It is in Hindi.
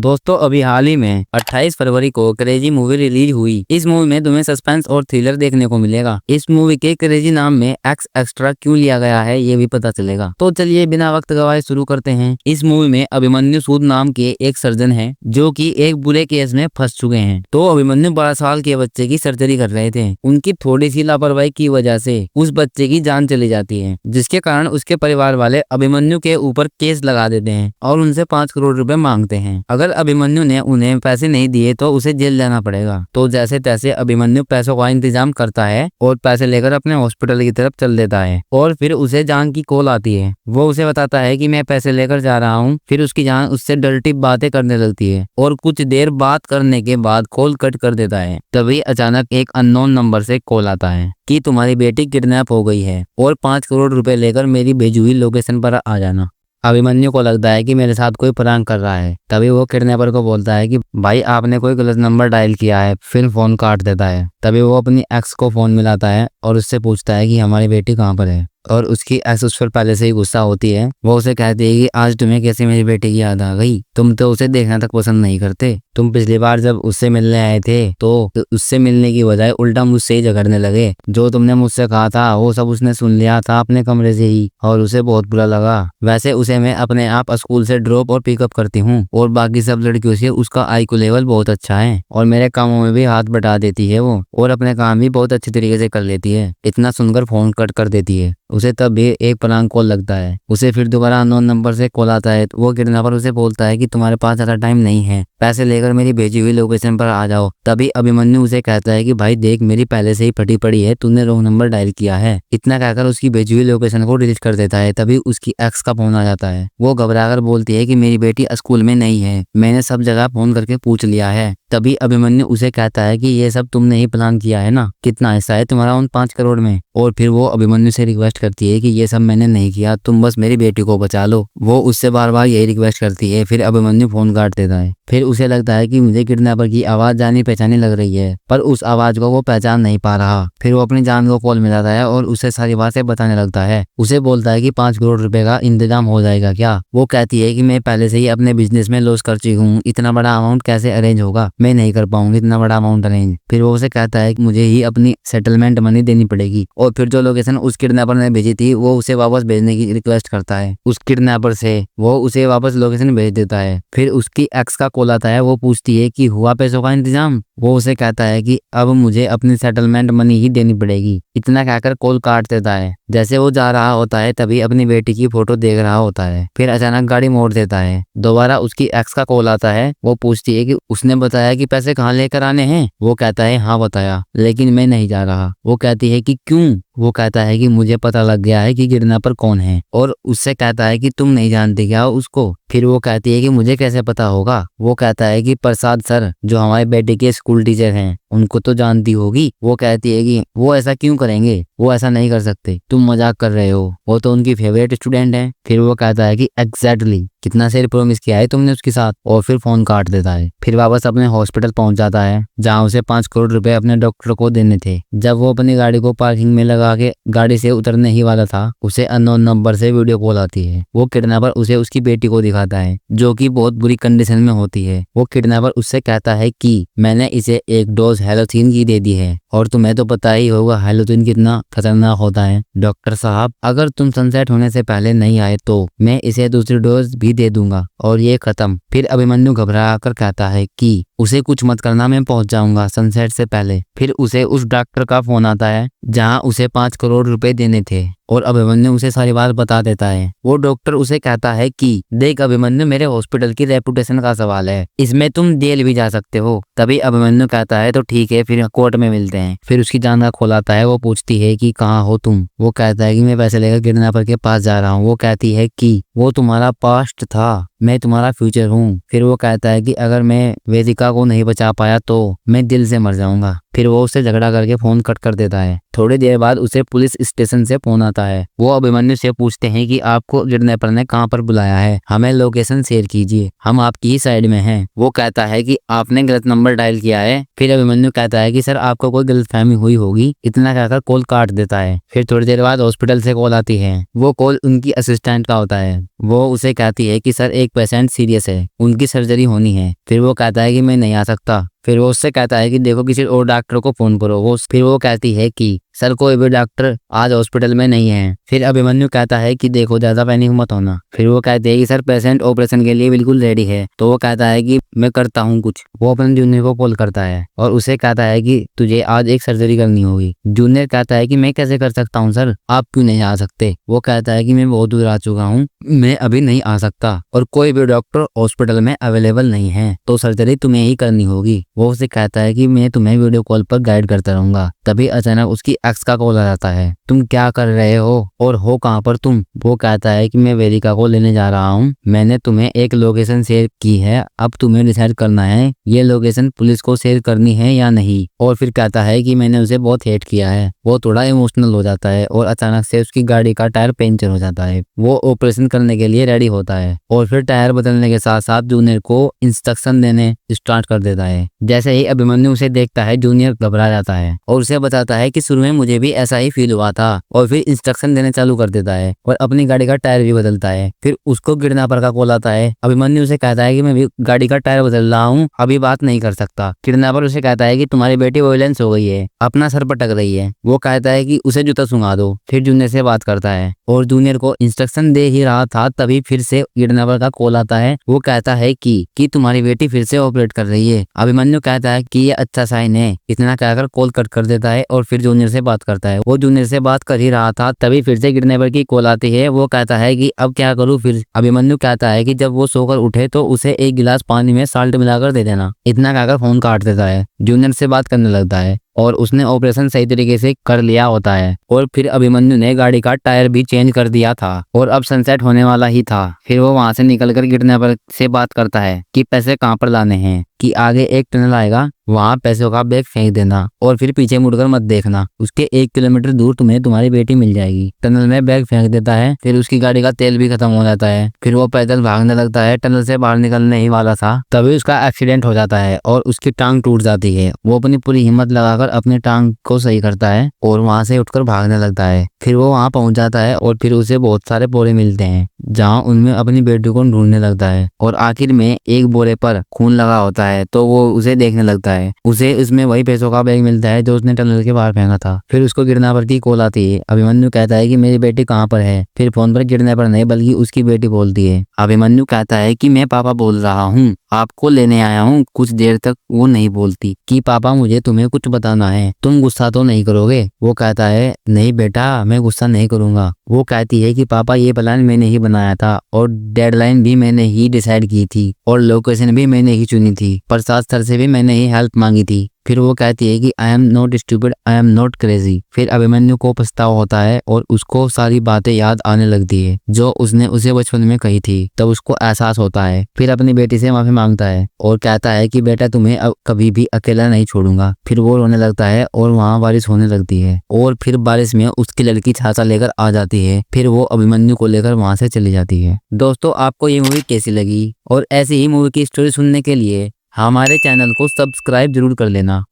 दोस्तों अभी हाल ही में 28 फरवरी को क्रेजी मूवी रिलीज हुई। इस मूवी में तुम्हें सस्पेंस और थ्रिलर देखने को मिलेगा। इस मूवी के क्रेजी नाम में एक्स एक्स्ट्रा क्यों लिया गया है ये भी पता चलेगा। तो चलिए बिना वक्त गवाए शुरू करते हैं। इस मूवी में अभिमन्यु सूद नाम के एक सर्जन है जो कि एक बुरे केस में फंस चुके हैं। तो अभिमन्यु 12 साल के बच्चे की सर्जरी कर रहे थे। उनकी थोड़ी सी लापरवाही की वजह से उस बच्चे की जान चली जाती है, जिसके कारण उसके परिवार वाले अभिमन्यु के ऊपर केस लगा देते हैं और उनसे 5 करोड़ रुपए मांगते हैं। अगर अभिमन्यु ने उन्हें पैसे नहीं दिए तो उसे जेल जाना पड़ेगा। तो जैसे तैसे अभिमन्यु पैसों का इंतजाम करता है और पैसे लेकर अपने हॉस्पिटल की तरफ चल देता है। और फिर उसे जान की कॉल आती है। वो उसे बताता है कि मैं पैसे लेकर जा रहा हूँ। फिर उसकी जान उससे डर्टी बातें करने लगती है और कुछ देर बात करने के बाद कॉल कट कर देता है। तभी अचानक एक अननोन नंबर से कॉल आता है कि तुम्हारी बेटी किडनैप हो गई है और 5 करोड़ रुपए लेकर मेरी भेजी हुई लोकेशन पर आ जाना। अभिमन्यु को लगता है कि मेरे साथ कोई प्रैंक कर रहा है। तभी वो किडनैपर को बोलता है कि भाई आपने कोई गलत नंबर डायल किया है। फिर फोन काट देता है। तभी वो अपनी एक्स को फोन मिलाता है और उससे पूछता है कि हमारी बेटी कहाँ पर है। और उसकी एक्स उस पर पहले से ही गुस्सा होती है। वो उसे कहती है कि आज तुम्हें कैसे मेरी बेटी की याद आ गई, तुम तो उसे देखना तक पसंद नहीं करते। तुम पिछली बार जब उससे मिलने आए थे तो उससे मिलने की बजाय उल्टा मुझसे ही झगड़ने लगे। जो तुमने मुझसे कहा था वो सब उसने सुन लिया था अपने कमरे से ही और उसे बहुत बुरा लगा। वैसे उसे मैं अपने आप स्कूल से ड्रॉप और पिकअप करती हूँ और बाकी सब लड़कियों से उसका IQ लेवल बहुत अच्छा है और मेरे कामों में भी हाथ बटा देती है वो, और अपने काम भी बहुत अच्छी तरीके से कर लेती है। इतना सुनकर फोन कट कर देती है। उसे तब भी एक प्रैंक कॉल लगता है। उसे फिर दोबारा अननोन नंबर से कॉल आता है। वो किडनैपर उसे बोलता है कि तुम्हारे पास ज़्यादा टाइम नहीं है, पैसे लेकर मेरी भेजी हुई लोकेशन पर आ जाओ। तभी अभिमन्यु उसे कहता है कि भाई देख मेरी पहले से ही फटी पड़ी है, तूने रॉन्ग नंबर डायल किया है। इतना कहकर उसकी भेजी हुई लोकेशन को डिलीट कर देता है। तभी उसकी एक्स का फोन आ जाता है। वो घबराकर बोलती है कि मेरी बेटी स्कूल में नहीं है, मैंने सब जगह फोन करके पूछ लिया है। तभी अभिमन्यु उसे कहता है कि ये सब तुमने ही प्लान किया है ना, कितना हिस्सा है तुम्हारा उन 5 करोड़ में। और फिर वो अभिमन्यु से रिक्वेस्ट करती है कि ये सब मैंने नहीं किया, तुम बस मेरी बेटी को बचा लो। वो उससे बार बार यही रिक्वेस्ट करती है। फिर अभिमन्यु फोन काट देता है। फिर उसे लगता है कि मुझे किडनैपर की आवाज जानी पहचानी लग रही है, पर उस आवाज को वो पहचान नहीं पा रहा। फिर वो अपनी जान को कॉल मिलाता है और उसे सारी बातें बताने लगता है। उसे बोलता है कि 5 करोड़ रुपए का इंतजाम हो जाएगा क्या। वो कहती है कि मैं पहले से ही अपने बिजनेस में लॉस कर चुकी हूँ, इतना बड़ा अमाउंट कैसे अरेंज होगा, मैं नहीं कर पाऊंगी इतना बड़ा अमाउंट अरेंज। फिर वो उसे कहता है कि मुझे ही अपनी सेटलमेंट मनी देनी पड़ेगी। और फिर जो लोकेशन उस किडनैपर ने भेजी थी वो उसे वापस भेजने की रिक्वेस्ट करता है उस किडनैपर से। वो उसे वापस लोकेशन भेज देता है। फिर उसकी एक्स का कॉल आता है। वो पूछती है कि हुआ पैसों का इंतजाम। वो उसे कहता है कि अब मुझे अपनी सेटलमेंट मनी ही देनी पड़ेगी। इतना कहकर कॉल काट देता है। जैसे वो जा रहा होता है तभी अपनी बेटी की फोटो देख रहा होता है। फिर अचानक गाड़ी मोड़ देता है। दोबारा उसकी एक्स का कॉल आता है। वो पूछती है कि उसने बताया कि पैसे कहाँ लेकर आने हैं। वो कहता है हाँ बताया, लेकिन मैं नहीं जा रहा। वो कहती है कि क्यों। वो कहता है कि मुझे पता लग गया है कि किडनैपर कौन है, और उससे कहता है कि तुम नहीं जानते क्या उसको। फिर वो कहती है कि मुझे कैसे पता होगा। वो कहता है कि प्रसाद सर जो हमारे बेटे के स्कूल टीचर हैं उनको तो जानती होगी। वो कहती है कि वो ऐसा क्यों करेंगे, वो ऐसा नहीं कर सकते, तुम मजाक कर रहे हो, वो तो उनकी फेवरेट स्टूडेंट है। फिर वो कहता है कि एग्जैक्टली कितना सही प्रॉमिस किया है तुमने उसके साथ, और फिर फोन काट देता है। फिर वापस अपने हॉस्पिटल पहुंच जाता है जहां उसे 5 करोड़ रुपए अपने डॉक्टर को देने थे। जब वो अपनी गाड़ी को पार्किंग में लगा के गाड़ी से उतरने ही वाला था, उसे अननोन नंबर से वीडियो कॉल आती है। वो किडनैपर उसे उसकी बेटी को दिखाता है जो कि बहुत बुरी कंडीशन में होती है। वो किडनैपर उससे कहता है कि मैंने इसे एक डोज हेलोथिन की दे दी है, और तुम्हें तो पता ही होगा हेलोथिन कितना खतरनाक होता है। डॉक्टर साहब अगर तुम सनसेट होने से पहले नहीं आए तो मैं इसे दूसरी डोज भी दे दूंगा और ये खत्म। फिर अभिमन्यु घबरा कर कहता है कि उसे कुछ मत करना, मैं पहुंच जाऊंगा सनसेट से पहले। फिर उसे उस डॉक्टर का फोन आता है जहां उसे 5 करोड़ रुपए देने थे, और अभिमन्यु उसे सारी बात बता देता है। वो डॉक्टर उसे कहता है कि देख अभिमन्यु मेरे हॉस्पिटल की रेपुटेशन का सवाल है, इसमें तुम जेल भी जा सकते हो। तभी अभिमन्यु कहता है तो ठीक है फिर कोर्ट में मिलते हैं। फिर उसकी जान का खोल आता है। वो पूछती है कि कहाँ हो तुम। वो कहता है कि मैं पैसे लेकर किडनैपर के पास जा रहा हूँ। वो कहती है कि वो तुम्हारा पास्ट था, मैं तुम्हारा फ्यूचर हूँ। फिर वो कहता है कि अगर मैं वेदिका को नहीं बचा पाया तो मैं दिल से मर जाऊंगा। फिर वो उससे झगड़ा करके फोन कट कर देता है। थोड़ी देर बाद उसे पुलिस स्टेशन से फोन आता है। वो अभिमन्यु से पूछते हैं कि आपको किडनैपर ने कहाँ पर बुलाया है, हमें लोकेशन शेयर कीजिए, हम आपकी ही साइड में हैं। वो कहता है कि आपने गलत नंबर डायल किया है। फिर अभिमन्यु कहता है कि सर आपको कोई गलतफहमी हुई होगी, इतना कहकर कॉल काट देता है। फिर थोड़ी देर बाद हॉस्पिटल से कॉल आती है। वो कॉल उनकी असिस्टेंट का होता है। वो उसे कहती है कि सर एक पेशेंट सीरियस है, उनकी सर्जरी होनी है। फिर वो कहता है कि मैं नहीं आ सकता। फिर वो उससे कहता है कि देखो किसी और डॉक्टर को फोन करो। फिर वो कहती है कि सर कोई भी डॉक्टर आज हॉस्पिटल में नहीं है। फिर अभिमन्यु कहता है कि देखो ज्यादा पैनिक मत होना। फिर वो कहते हैं कि सर पेशेंट ऑपरेशन के लिए बिल्कुल रेडी है। तो वो कहता है कि मैं करता हूँ कुछ। वो अपने जूनियर को कॉल करता है और उसे कहता है कि तुझे आज एक सर्जरी करनी होगी। जूनियर कहता है कि मैं कैसे कर सकता हूँ सर, आप क्यों नहीं आ सकते। वो कहता है कि मैं बहुत दूर आ चुका हूँ, मैं अभी नहीं आ सकता और कोई भी डॉक्टर हॉस्पिटल में अवेलेबल नहीं है, तो सर्जरी तुम्हें ही करनी होगी। वो उसे कहता है कि मैं तुम्हें वीडियो कॉल पर गाइड करता रहूंगा। तभी अचानक उसकी एक्स का कॉल आ जाता है। तुम क्या कर रहे हो और हो कहाँ पर तुम। वो कहता है कि मैं वेदिका को लेने जा रहा हूँ, मैंने तुम्हें एक लोकेशन शेयर की है, अब तुम्हें डिसाइड करना है ये लोकेशन पुलिस को शेयर करनी है या नहीं। और फिर कहता है कि मैंने उसे बहुत हेट किया है। वो थोड़ा इमोशनल हो जाता है और अचानक से उसकी गाड़ी का टायर पंचर हो जाता है। वो ऑपरेशन करने के लिए रेडी होता है और फिर टायर बदलने के साथ साथ जूनियर को इंस्ट्रक्शन देने स्टार्ट कर देता है। जैसे ही अभिमन्यु उसे देखता है जूनियर घबरा जाता है और उसे बताता है कि शुरू में मुझे भी ऐसा ही फील हुआ था, और फिर इंस्ट्रक्शन देने चालू कर देता है और अपनी गाड़ी का टायर भी बदलता है। फिर उसको किडनैपर का कॉल आता है। अभिमन्यु उसे कहता है कि मैं भी गाड़ी का टायर बदल रहा हूँ, अभी बात नहीं कर सकता। किडनैपर उसे कहता है कि तुम्हारी बेटी वायलेंस हो गई है, अपना सर पटक रही है। वो कहता है कि उसे जूता सुंघा दो। फिर जूनियर से बात करता है और जूनियर को इंस्ट्रक्शन दे ही रहा था तभी फिर से किडनैपर का कॉल आता है। वो कहता है कि तुम्हारी बेटी फिर से ऑपरेट कर रही है। अभिमन्यु कहता है कि ये अच्छा साइन है। इतना कहकर कॉल कट कर देता है और फिर जूनियर से बात करता है। वो जूनियर से बात कर ही रहा था तभी फिर से किडनैपर की कॉल आती है। वो कहता है कि अब क्या करूं। फिर अभिमन्यु कहता है कि जब वो सोकर उठे तो उसे एक गिलास पानी में साल्ट मिलाकर दे देना। इतना कहकर फोन काट देता है। जूनियर से बात करने लगता है और उसने ऑपरेशन सही तरीके से कर लिया होता है। और फिर अभिमन्यु ने गाड़ी का टायर भी चेंज कर दिया था और अब सनसेट होने वाला ही था। फिर वो वहां से निकलकर किडनैपर से बात करता है कि पैसे कहाँ पर लाने हैं, कि आगे एक टनल आएगा, वहां पैसों का बैग फेंक देना और फिर पीछे मुड़कर मत देखना, उसके 1 किलोमीटर दूर तुम्हें तुम्हारी बेटी मिल जाएगी। टनल में बैग फेंक देता है। फिर उसकी गाड़ी का तेल भी खत्म हो जाता है। फिर वो पैदल भागने लगता है। टनल से बाहर निकलने ही वाला था तभी उसका एक्सीडेंट हो जाता है और उसकी टांग टूट जाती है। वो अपनी पूरी हिम्मत लगाकर अपनी टांग को सही करता है और वहां से उठकर भागने लगता है। फिर वो वहां पहुंच जाता है और फिर उसे बहुत सारे बोरे मिलते हैं जहां उनमें अपनी बेटी को ढूंढने लगता है और आखिर में एक बोरे पर खून लगा होता है तो वो उसे देखने लगता है। उसे इसमें वही पैसों का बैग मिलता है जो उसने टनल के बाहर फेंका था। फिर उसको किडनैपर की कॉल आती है। अभिमन्यु कहता है कि मेरी बेटी कहाँ पर है। फिर फोन पर किडनैपर नहीं बल्कि उसकी बेटी बोलती है। अभिमन्यु कहता है कि मैं पापा बोल रहा हूँ, आपको लेने आया हूँ। कुछ देर तक वो नहीं बोलती कि पापा मुझे तुम्हें कुछ बताना है, तुम गुस्सा तो नहीं करोगे। वो कहता है नहीं बेटा मैं गुस्सा नहीं करूंगा। वो कहती है कि पापा ये प्लान मैंने ही बनाया था और डेडलाइन भी मैंने ही डिसाइड की थी और लोकेशन भी मैंने ही चुनी थी, प्रसाद सर से भी मैंने ही हेल्प मांगी थी। फिर वो कहती है कि I am not stupid, I am not crazy. फिर अभिमन्यु को पछतावा होता है और उसको सारी बातें याद आने लगती है जो उसने उसे बचपन में कही थी। तब उसको एहसास होता है। फिर अपनी बेटी से माफी मांगता है और कहता है कि बेटा तुम्हें अब कभी भी अकेला नहीं छोड़ूंगा। फिर वो रोने लगता है और वहाँ बारिश होने लगती है और फिर बारिश में उसकी लड़की छाता लेकर आ जाती है। फिर वो अभिमन्यु को लेकर वहां से चली जाती है। दोस्तों आपको ये मूवी कैसी लगी और ऐसी ही मूवी की स्टोरी सुनने के लिए हमारे चैनल को सब्सक्राइब जरूर कर लेना।